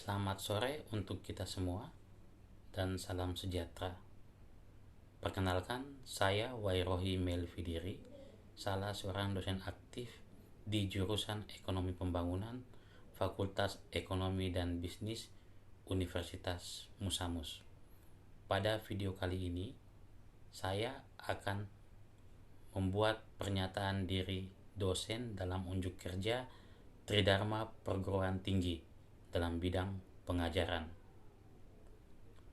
Selamat sore untuk kita semua dan salam sejahtera. Perkenalkan, saya Wairohi Melvidiri, salah seorang dosen aktif di jurusan Ekonomi Pembangunan, Fakultas Ekonomi dan Bisnis, Universitas Musamus. Pada video kali ini, saya akan membuat pernyataan diri dosen dalam unjuk kerja Tridharma Perguruan Tinggi dalam bidang pengajaran.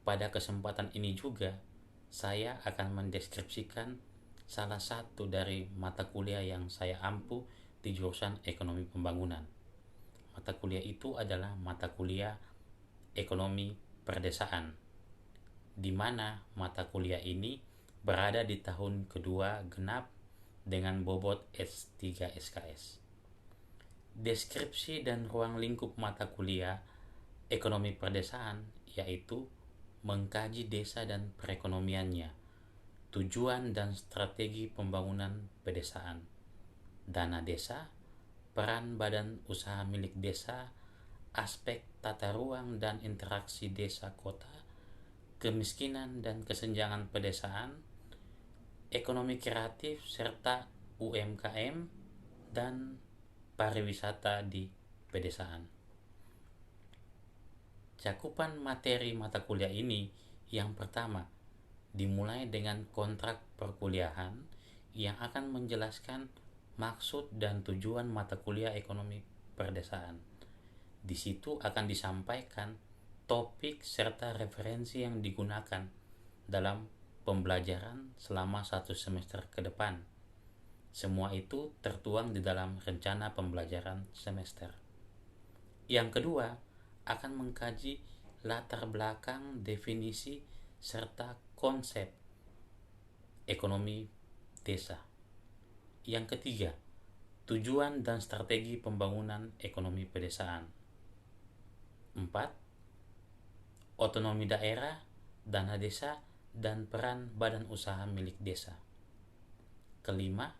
Pada kesempatan ini juga, saya akan mendeskripsikan salah satu dari mata kuliah yang saya ampu di jurusan Ekonomi Pembangunan. Mata kuliah itu adalah mata kuliah Ekonomi Perdesaan, di mana mata kuliah ini berada di tahun kedua genap dengan bobot S3 SKS. Deskripsi dan ruang lingkup mata kuliah Ekonomi Perdesaan yaitu mengkaji desa dan perekonomiannya, tujuan dan strategi pembangunan pedesaan, dana desa, peran badan usaha milik desa, aspek tata ruang dan interaksi desa kota, kemiskinan dan kesenjangan pedesaan, ekonomi kreatif serta UMKM, dan pariwisata di pedesaan. Cakupan materi mata kuliah ini yang pertama dimulai dengan kontrak perkuliahan yang akan menjelaskan maksud dan tujuan mata kuliah Ekonomi Perdesaan. Di situ akan disampaikan topik serta referensi yang digunakan dalam pembelajaran selama 1 semester ke depan. Semua itu tertuang di dalam rencana pembelajaran semester. Yang kedua, akan mengkaji latar belakang, definisi, serta konsep ekonomi desa. Yang ketiga, tujuan dan strategi pembangunan ekonomi pedesaan. 4. Otonomi daerah, dana desa, dan peran badan usaha milik desa. Kelima,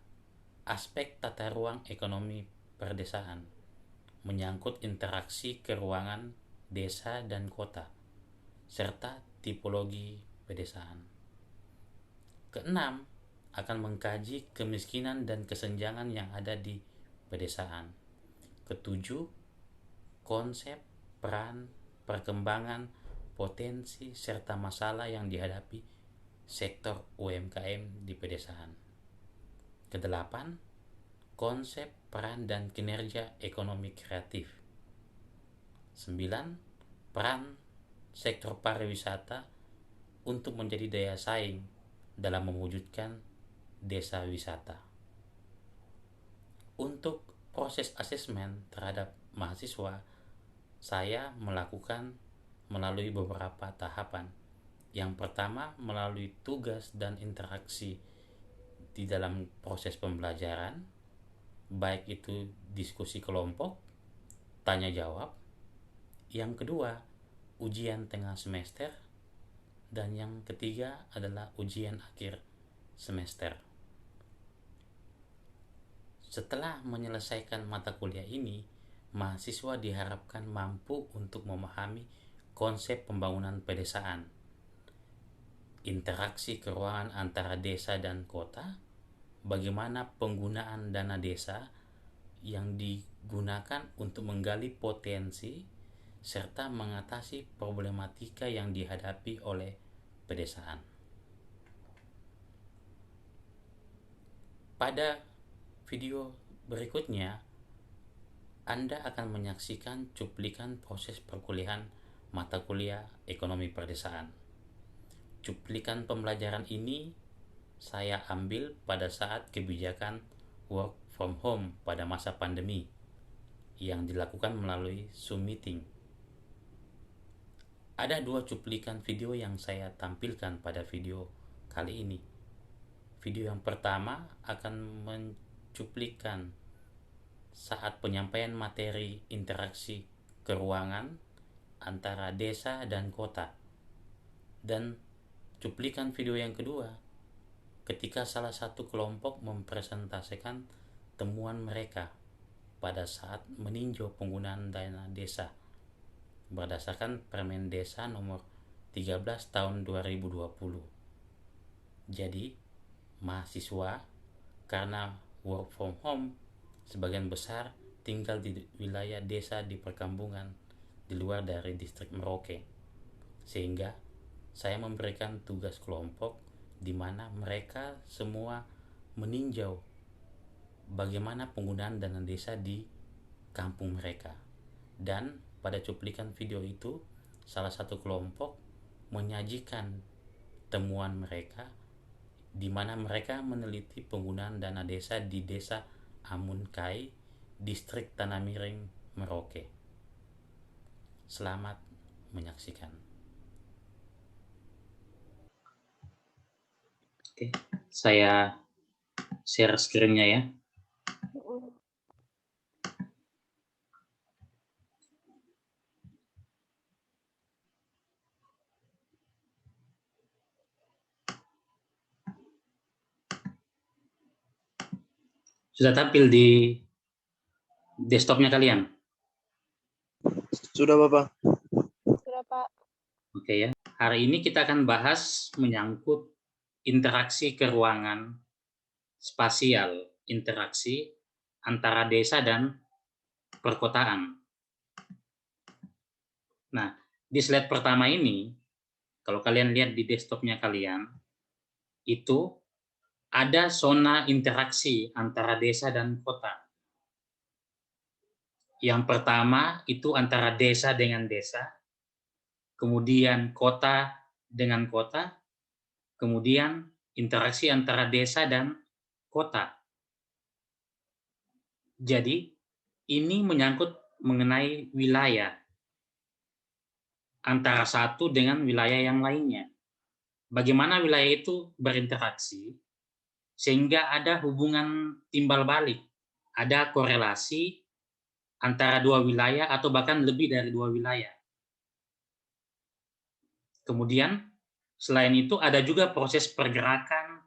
aspek tata ruang ekonomi perdesaan, menyangkut interaksi keuangan desa dan kota, serta tipologi pedesaan. Keenam, akan mengkaji kemiskinan dan kesenjangan yang ada di pedesaan. Ketujuh, konsep, peran, perkembangan, potensi, serta masalah yang dihadapi sektor UMKM di pedesaan. Kedelapan, konsep, peran, dan kinerja ekonomi kreatif. 9. Peran sektor pariwisata untuk menjadi daya saing dalam mewujudkan desa wisata. Untuk proses asesmen terhadap mahasiswa, saya melakukan melalui beberapa tahapan. Yang pertama, melalui tugas dan interaksi di dalam proses pembelajaran, baik itu diskusi kelompok, tanya jawab. Yang kedua, ujian tengah semester. Dan yang ketiga adalah ujian akhir semester. Setelah menyelesaikan mata kuliah ini, mahasiswa diharapkan mampu untuk memahami konsep pembangunan pedesaan, interaksi keuangan antara desa dan kota, bagaimana penggunaan dana desa yang digunakan untuk menggali potensi serta mengatasi problematika yang dihadapi oleh pedesaan. Pada video berikutnya, Anda akan menyaksikan cuplikan proses perkuliahan mata kuliah Ekonomi Perdesaan. Cuplikan pembelajaran ini saya ambil pada saat kebijakan work from home pada masa pandemi yang dilakukan melalui Zoom meeting. Ada 2 cuplikan video yang saya tampilkan pada video kali ini. Video yang pertama akan mencuplikan saat penyampaian materi interaksi keuangan antara desa dan kota. Dan cuplikan video yang kedua ketika salah satu kelompok mempresentasikan temuan mereka pada saat meninjau penggunaan dana desa berdasarkan Permen Desa nomor 13 tahun 2020. Jadi, mahasiswa karena work from home sebagian besar tinggal di wilayah desa di perkampungan di luar dari distrik Merauke. Sehingga saya memberikan tugas kelompok di mana mereka semua meninjau bagaimana penggunaan dana desa di kampung mereka. Dan pada cuplikan video itu, salah satu kelompok menyajikan temuan mereka di mana mereka meneliti penggunaan dana desa di desa Amunkai, distrik Tanah Miring, Merauke. Selamat menyaksikan. Oke, saya share screen-nya ya. Sudah tampil di desktopnya kalian? Sudah, Bapak. Sudah, Pak. Oke ya. Hari ini kita akan bahas menyangkut interaksi keuangan spasial, interaksi antara desa dan perkotaan. Nah, di slide pertama ini, kalau kalian lihat di desktopnya kalian, itu ada zona interaksi antara desa dan kota. Yang pertama itu antara desa dengan desa, kemudian kota dengan kota, kemudian interaksi antara desa dan kota. Jadi, ini menyangkut mengenai wilayah antara satu dengan wilayah yang lainnya. Bagaimana wilayah itu berinteraksi sehingga ada hubungan timbal balik, ada korelasi antara dua wilayah atau bahkan lebih dari dua wilayah. Kemudian, selain itu ada juga proses pergerakan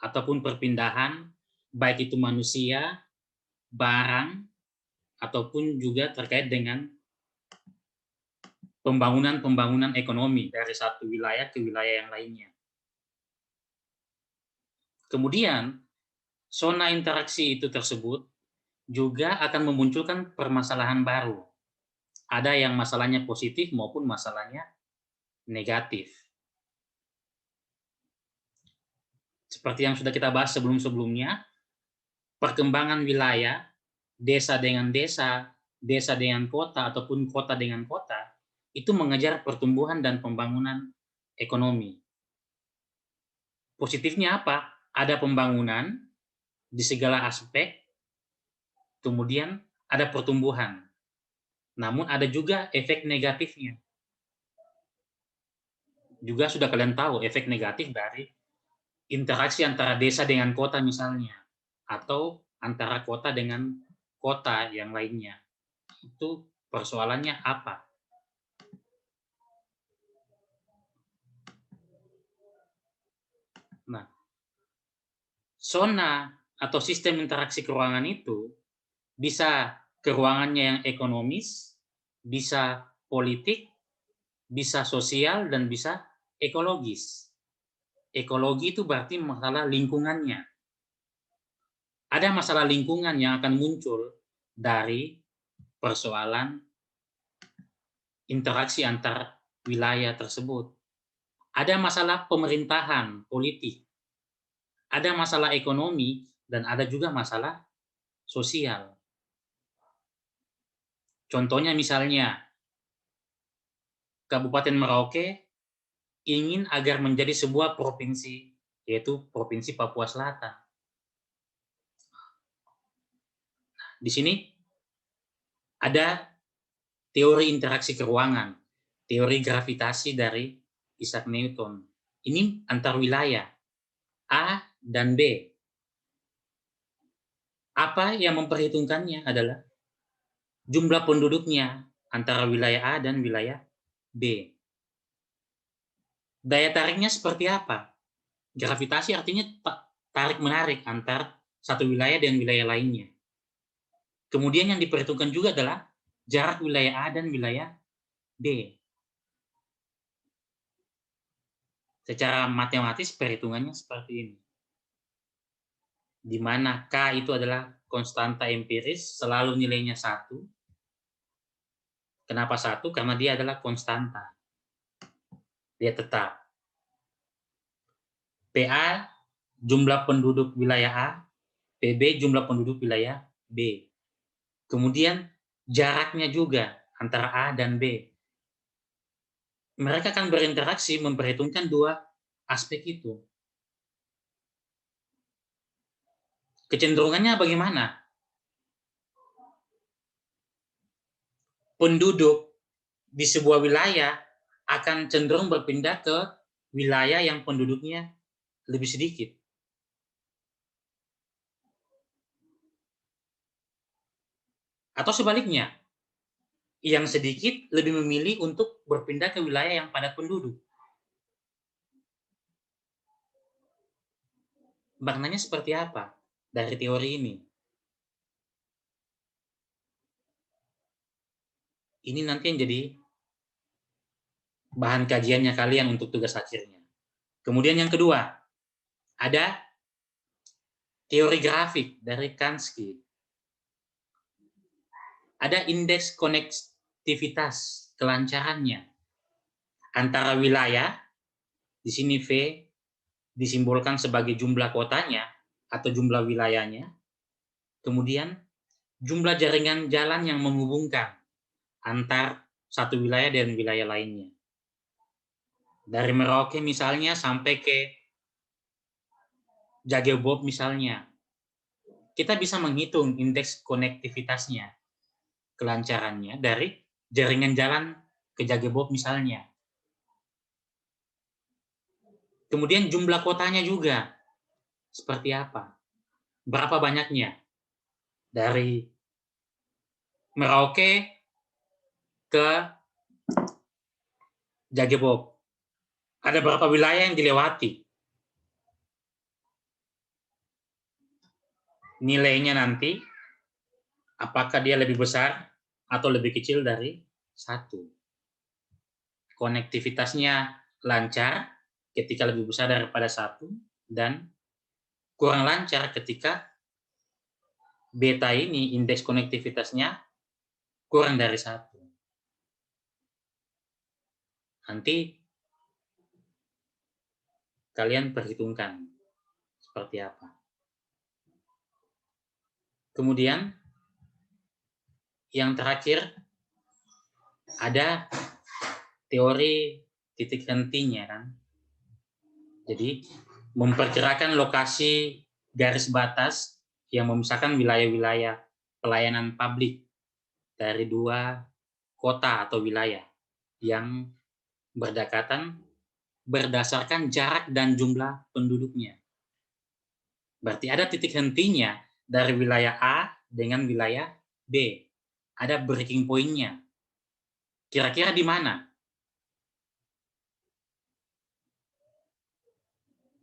ataupun perpindahan, baik itu manusia, barang, ataupun juga terkait dengan pembangunan ekonomi dari satu wilayah ke wilayah yang lainnya. Kemudian, zona interaksi itu tersebut juga akan memunculkan permasalahan baru. Ada yang masalahnya positif maupun masalahnya negatif. Seperti yang sudah kita bahas sebelum-sebelumnya, perkembangan wilayah, desa dengan desa, desa dengan kota, ataupun kota dengan kota, itu mengejar pertumbuhan dan pembangunan ekonomi. Positifnya apa? Ada pembangunan di segala aspek, kemudian ada pertumbuhan. Namun ada juga efek negatifnya. Juga sudah kalian tahu efek negatif dari interaksi antara desa dengan kota misalnya, atau antara kota dengan kota yang lainnya. Itu persoalannya apa? Nah, zona atau sistem interaksi keuangan itu bisa keuangannya yang ekonomis, bisa politik, bisa sosial, dan bisa ekologis. Ekologi itu berarti masalah lingkungannya. Ada masalah lingkungan yang akan muncul dari persoalan interaksi antar wilayah tersebut. Ada masalah pemerintahan, politik. Ada masalah ekonomi, dan ada juga masalah sosial. Contohnya misalnya, Kabupaten Merauke ingin agar menjadi sebuah provinsi, yaitu Provinsi Papua Selatan. Di sini ada teori interaksi keuangan, teori gravitasi dari Isaac Newton. Ini antar wilayah, A dan B. Apa yang memperhitungkannya adalah jumlah penduduknya antara wilayah A dan wilayah B. Daya tariknya seperti apa? Gravitasi artinya tarik-menarik antar satu wilayah dengan wilayah lainnya. Kemudian yang diperhitungkan juga adalah jarak wilayah A dan wilayah B. Secara matematis perhitungannya seperti ini. Di mana K itu adalah konstanta empiris, selalu nilainya 1. Kenapa 1? Karena dia adalah konstanta. Dia tetap. PA jumlah penduduk wilayah A, PB jumlah penduduk wilayah B. Kemudian jaraknya juga antara A dan B. Mereka akan berinteraksi memperhitungkan dua aspek itu. Kecenderungannya bagaimana? Penduduk di sebuah wilayah akan cenderung berpindah ke wilayah yang penduduknya lebih sedikit. Atau sebaliknya, yang sedikit lebih memilih untuk berpindah ke wilayah yang padat penduduk. Maknanya seperti apa dari teori ini? Ini nanti yang jadi bahan kajiannya kalian untuk tugas akhirnya. Kemudian yang kedua, ada teori grafik dari Kansky. Ada indeks konektivitas kelancarannya antara wilayah, di sini V disimbolkan sebagai jumlah kotanya atau jumlah wilayahnya, kemudian jumlah jaringan jalan yang menghubungkan antar satu wilayah dan wilayah lainnya. Dari Merauke misalnya sampai ke Jagebob misalnya, kita bisa menghitung indeks konektivitasnya, kelancarannya dari jaringan jalan ke Jagebob misalnya. Kemudian jumlah kotanya juga seperti apa? Berapa banyaknya? Dari Merauke ke Jagebob. Ada berapa wilayah yang dilewati? Nilainya nanti, apakah dia lebih besar atau lebih kecil dari 1? Konektivitasnya lancar ketika lebih besar daripada 1, dan kurang lancar ketika beta ini, indeks konektivitasnya kurang dari 1. Nanti kalian perhitungkan seperti apa. Kemudian yang terakhir ada teori titik hentinya kan. Jadi memperkirakan lokasi garis batas yang memisahkan wilayah-wilayah pelayanan publik dari dua kota atau wilayah yang berdekatan berdasarkan jarak dan jumlah penduduknya. Berarti ada titik hentinya dari wilayah A dengan wilayah B. Ada breaking point-nya. Kira-kira di mana?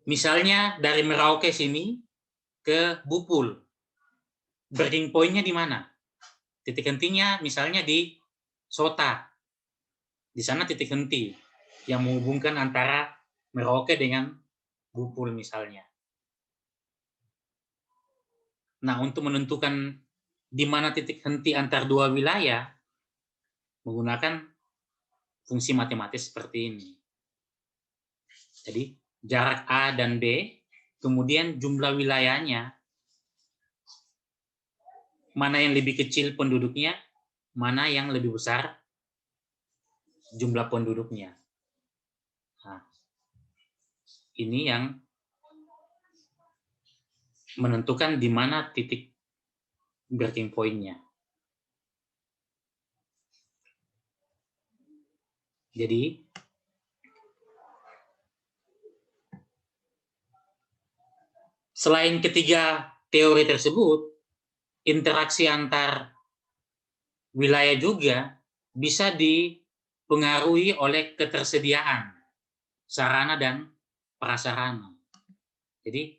Misalnya dari Merauke sini ke Bupul. Breaking point-nya di mana? Titik hentinya misalnya di Sota. Di sana titik henti yang menghubungkan antara Merauke dengan Bupul misalnya. Nah, untuk menentukan di mana titik henti antar dua wilayah, menggunakan fungsi matematis seperti ini. Jadi, jarak A dan B, kemudian jumlah wilayahnya, mana yang lebih kecil penduduknya, mana yang lebih besar jumlah penduduknya. Nah, ini yang menentukan di mana titik breaking point-nya. Jadi, selain ketiga teori tersebut, interaksi antar wilayah juga bisa dipengaruhi oleh ketersediaan sarana dan prasarana. Jadi,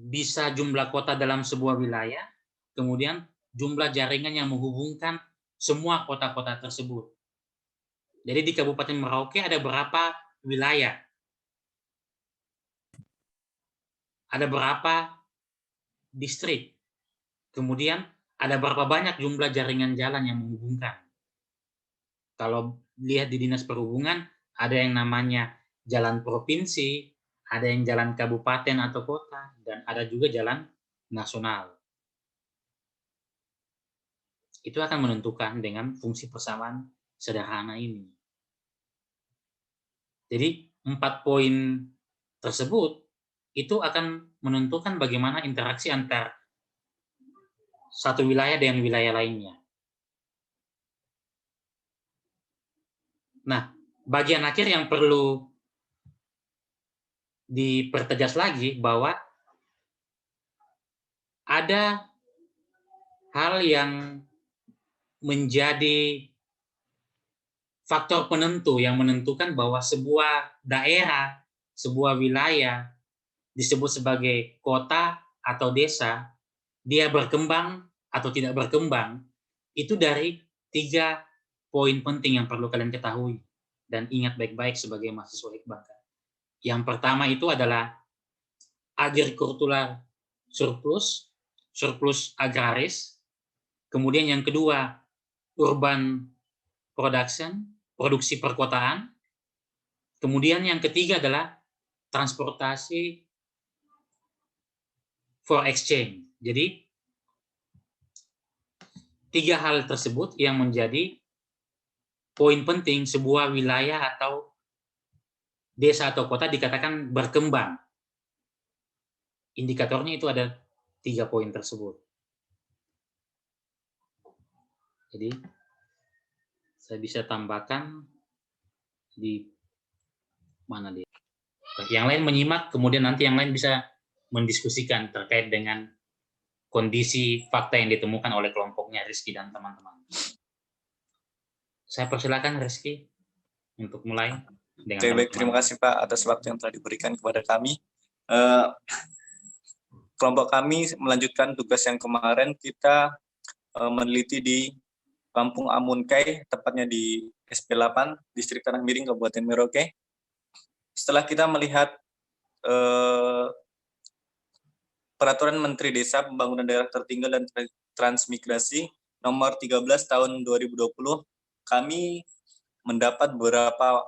bisa jumlah kota dalam sebuah wilayah, kemudian jumlah jaringan yang menghubungkan semua kota-kota tersebut. Jadi di Kabupaten Merauke ada berapa wilayah? Ada berapa distrik? Kemudian ada berapa banyak jumlah jaringan jalan yang menghubungkan? Kalau lihat di Dinas Perhubungan, ada yang namanya jalan provinsi, ada yang jalan kabupaten atau kota, dan ada juga jalan nasional. Itu akan menentukan dengan fungsi persamaan sederhana ini. Jadi 4 poin tersebut itu akan menentukan bagaimana interaksi antar satu wilayah dengan wilayah lainnya. Nah, bagian akhir yang perlu dipertegas lagi bahwa ada hal yang menjadi faktor penentu yang menentukan bahwa sebuah daerah, sebuah wilayah disebut sebagai kota atau desa, dia berkembang atau tidak berkembang, itu dari 3 poin penting yang perlu kalian ketahui dan ingat baik-baik sebagai mahasiswa Hikbangka. Yang pertama itu adalah agrikultural surplus, surplus agraris. Kemudian yang kedua, urban production, produksi perkotaan. Kemudian yang ketiga adalah transportasi for exchange. Jadi 3 hal tersebut yang menjadi poin penting sebuah wilayah atau desa atau kota dikatakan berkembang. Indikatornya itu ada 3 poin tersebut. Jadi saya bisa tambahkan di mana dia. Yang lain menyimak, kemudian nanti yang lain bisa mendiskusikan terkait dengan kondisi fakta yang ditemukan oleh kelompoknya Rizky dan teman-teman. Saya persilakan Rizky untuk mulai dengan Oke, baik. Terima kasih Pak atas waktu yang telah diberikan kepada kami. Kelompok kami melanjutkan tugas yang kemarin. Kita meneliti di Kampung Amunkai, tepatnya di SP8, Distrik Tanah Miring, Kabupaten Merauke. Setelah kita melihat Peraturan Menteri Desa Pembangunan Daerah Tertinggal dan Transmigrasi nomor 13 tahun 2020, kami mendapat beberapa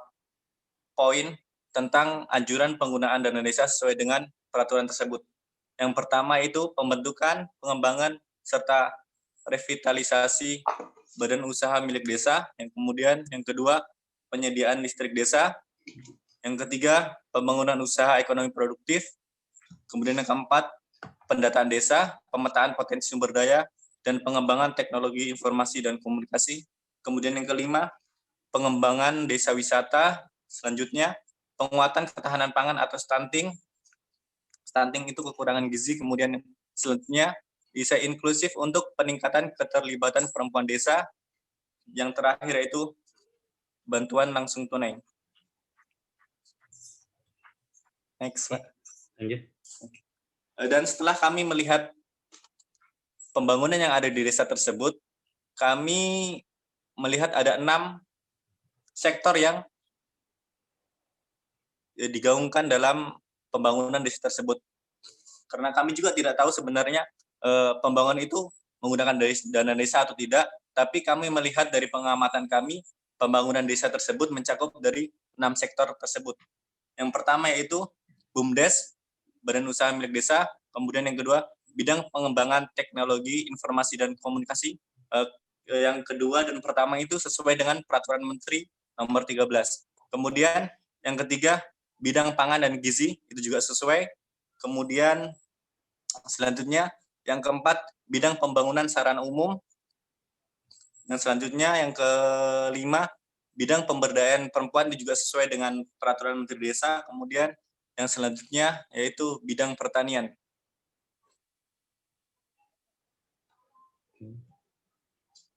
poin tentang anjuran penggunaan dana desa sesuai dengan peraturan tersebut. Yang pertama itu pembentukan, pengembangan, serta revitalisasi badan usaha milik desa. Yang kedua, penyediaan listrik desa. Yang ketiga, pembangunan usaha ekonomi produktif. Kemudian yang keempat, pendataan desa, pemetaan potensi sumber daya, dan pengembangan teknologi informasi dan komunikasi. Kemudian yang kelima, pengembangan desa wisata. Selanjutnya, penguatan ketahanan pangan atau stunting. Stunting itu kekurangan gizi. Kemudian selanjutnya, desa inklusif untuk peningkatan keterlibatan perempuan desa. Yang terakhir yaitu bantuan langsung tunai. Next, Pak. Lanjut. Dan setelah kami melihat pembangunan yang ada di desa tersebut, kami melihat ada 6 sektor yang digaungkan dalam pembangunan desa tersebut. Karena kami juga tidak tahu sebenarnya pembangunan itu menggunakan dana desa atau tidak, tapi kami melihat dari pengamatan kami, pembangunan desa tersebut mencakup dari 6 sektor tersebut. Yang pertama yaitu BUMDes, Badan Usaha Milik Desa. Kemudian yang kedua, bidang pengembangan teknologi informasi dan komunikasi. Yang kedua dan pertama itu sesuai dengan Peraturan Menteri nomor 13. Kemudian yang ketiga, bidang pangan dan gizi, itu juga sesuai. Kemudian selanjutnya, yang keempat, bidang pembangunan sarana umum. Yang selanjutnya, yang kelima, bidang pemberdayaan perempuan itu juga sesuai dengan Peraturan Menteri Desa. Kemudian yang selanjutnya yaitu bidang pertanian.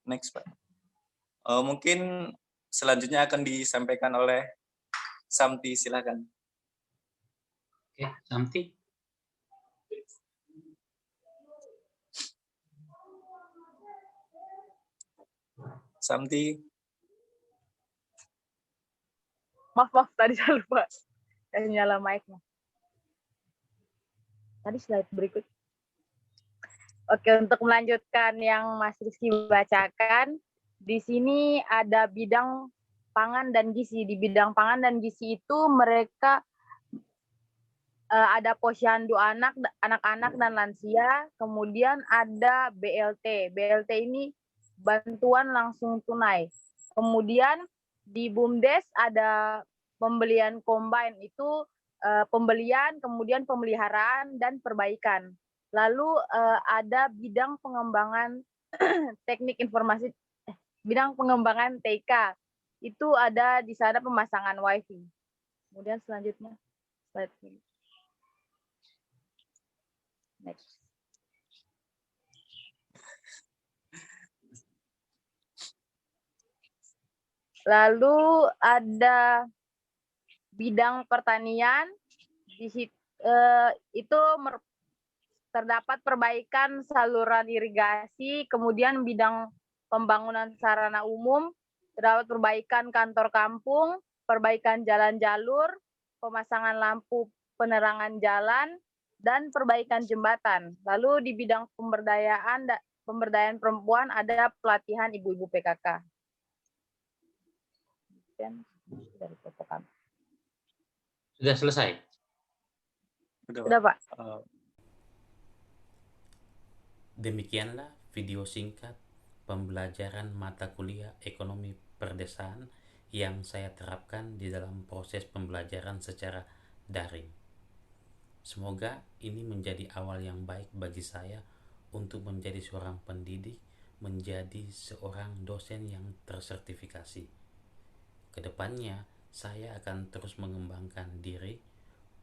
Next, Pak. Mungkin selanjutnya akan disampaikan oleh Samti, silakan. Oke, Samti. Samti. Maaf, tadi saya lupa. Saya nyala mic-nya. Tadi slide berikut. Oke, untuk melanjutkan yang Mas Rizky bacakan, di sini ada bidang pangan dan gizi. Di bidang pangan dan gizi itu mereka ada posyandu anak-anak dan lansia, kemudian ada BLT. BLT ini bantuan langsung tunai. Kemudian di BUMDes ada pembelian combine, itu pembelian, kemudian pemeliharaan dan perbaikan. Lalu ada bidang pengembangan teknik informasi, bidang pengembangan TK. Itu ada di sana pemasangan WiFi. Kemudian selanjutnya slide ini. Next. Lalu ada bidang pertanian, di situ itu terdapat perbaikan saluran irigasi, kemudian bidang pembangunan sarana umum, terdapat perbaikan kantor kampung, perbaikan jalan jalur, pemasangan lampu penerangan jalan, dan perbaikan jembatan. Lalu di bidang pemberdayaan perempuan ada pelatihan ibu-ibu PKK. Dan dari foto kami. Sudah selesai? Sudah, Pak. Demikianlah video singkat pembelajaran mata kuliah ekonomi perdesaan yang saya terapkan di dalam proses pembelajaran secara daring. Semoga ini menjadi awal yang baik bagi saya untuk menjadi seorang pendidik, menjadi seorang dosen yang tersertifikasi. Kedepannya, saya akan terus mengembangkan diri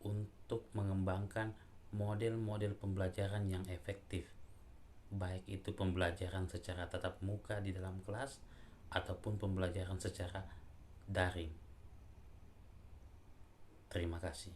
untuk mengembangkan model-model pembelajaran yang efektif, baik itu pembelajaran secara tatap muka di dalam kelas ataupun pembelajaran secara daring. Terima kasih.